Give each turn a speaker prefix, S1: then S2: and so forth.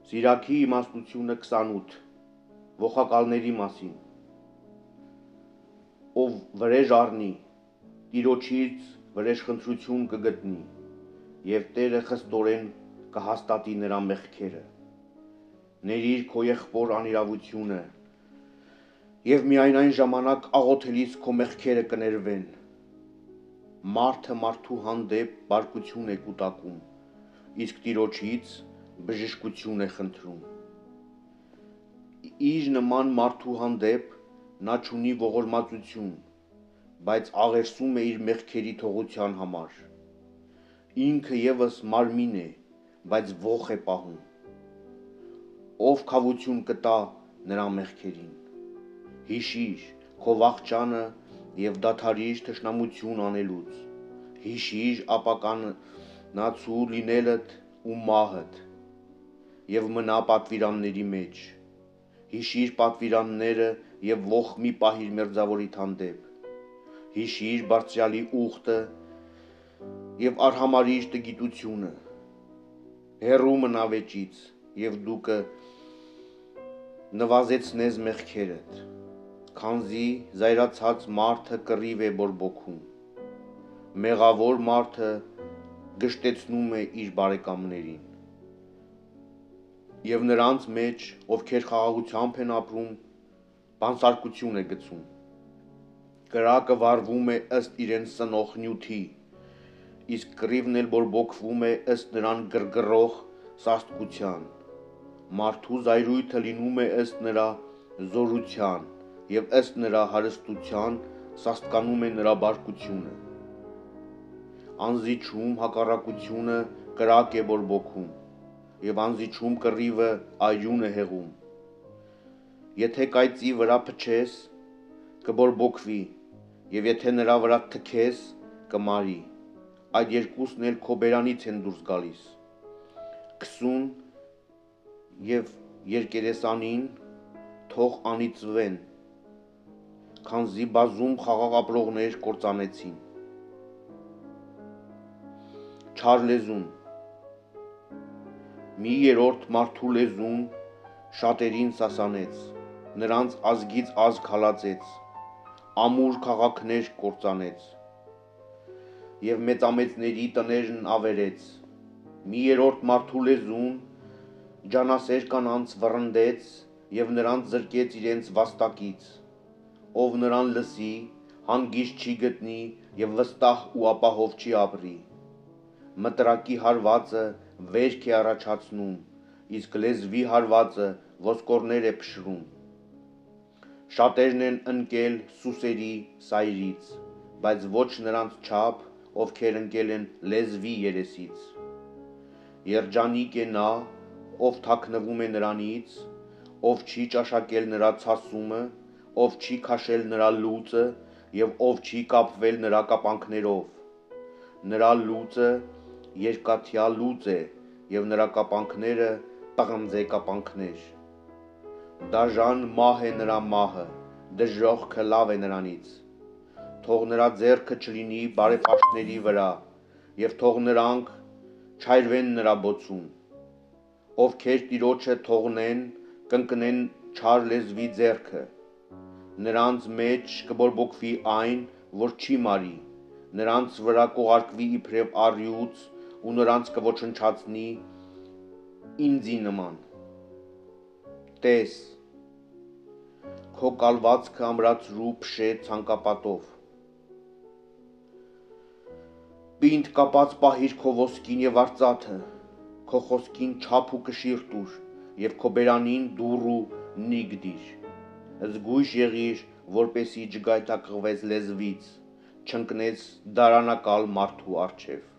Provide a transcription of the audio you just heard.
S1: Սիրակի իմաստությունը 28 ողակալների մասին ով վրեժ առնի տիրոջից վրեժխնդրություն կգտնի եւ Տերը խստորեն կհաստատի նրա մեղքերը ներիր քո եղբոր անիրավությունը եւ միայն այն ժամանակ աղոթելիս քո մեղքերը կներվեն մարդը մարդու հանդեպ բարկություն է կուտակում իսկ տիրոջից բժշկություն է խնդրում իր նման մարդու հանդեպ նա չունի ողորմածություն բայց աղերսում է իր մեղքերի թողության համար ինքը եւս մարմին է բայց ոխ է պահում ով քավություն կտա նրա մեղքերին հիշիր քո վախճանը եւ դադարիր թշնամություն անելուց հիշիր ապականացու լինելդ ու մահդ եւ մնա պատվիրանների մեջ հիշիր պատվիրանները եւ ոխ մի պահիր մերձավորիդ հանդեպ հիշիր բարձրյալի ուխտը եւ արհամարիր տգիտությունը հեռու մնա վեճից եւ դու կնվազեցնես մեղքերդ քանզի զայրացած մարդը կռիվ է բորբոքում մեղավոր մարդը գժտեցնում է իր բարեկամներին եւ նրանց մեջ ովքեր խաղաղությամբ են ապրում բանսարկություն է գցում կրակը վառվում է ըստ իրեն սնող նյութի իսկ կռիվն էլ բորբոքվում է ըստ նրան գրգռող սաստկության մարդու զայրույթը լինում է ըստ նրա զորության եւ ըստ նրա հարստության սաստկանում է նրա բարկությունը անզիջում հակառակությունը կրակ է բորբոքում եւ անզիջում կռիվը արյուն է հեղում եթե կայծի վրա փչես կբորբոքվի եւ եթե նրա վրա թքես կմարի այդ երկուսն էլ քո բերանից են դուրս գալիս քսուն եւ երկերեսանին թող անիծվեն քանզի բազում խաղաղ ապրողներ կործանեցին չար լեզուն մի երրորդ մարդու լեզուն շատերին սասանեց նրանց ազգից ազգ հալածեց ամուր քաղաքներ կործանեց եւ մեծամեծների տներն ավերեց մի երրորդ մարդու լեզուն ջանասեր կանանց վռնդեց եւ նրանց զրկեց իրենց վաստակից ով նրան լսի հանգիստ չի գտնի եւ վստահ ու ապահով չի ապրի մտրակի հարվածը վերք է առաջացնում իսկ լեզվի հարվածը ոսկորներ է փշրում շատերն են ընկել սուսերի սայրից բայց ոչ նրանց չափ ովքեր ընկել են լեզվի երեսից երջանիկ է նա ով թաքնվում է նրանից ով չի ճաշակել նրա ցասումը ով չի քաշել նրա լուծը եւ ով չի կապվել նրա կապանքներով նրա լուծը երկաթյա լուծ է եւ նրա կապանքները պղնձե կապանքներ դաժան մահ է նրա մահը դժոխքը լավ է նրանից թող նրա ձեռքը չլինի բարեպաշտների վրա եւ թող նրանք չայրվեն նրա բոցում ովքեր տիրոջը թողնեն կընկնեն չար լեզվի ձեռքը նրանց մեջ կբորբոքվի այն որ չի մարի նրանց վրա կուղարկվի իբրև առյուծ ու նրանց կոչնչացնի ինձի նման տես քո կալվածքը ամրացրու փշե ցանկապատով պինդ կապած պահիր քո ոսկին եւ արծաթը քո խոսքին չափ ու կշիռ տուր եւ քո բերանին դուռ ու նիգ դիր զգույշ եղիր որպեսի չգայթակղվես լեզվից չընկնես դարանակալ մարդու առջև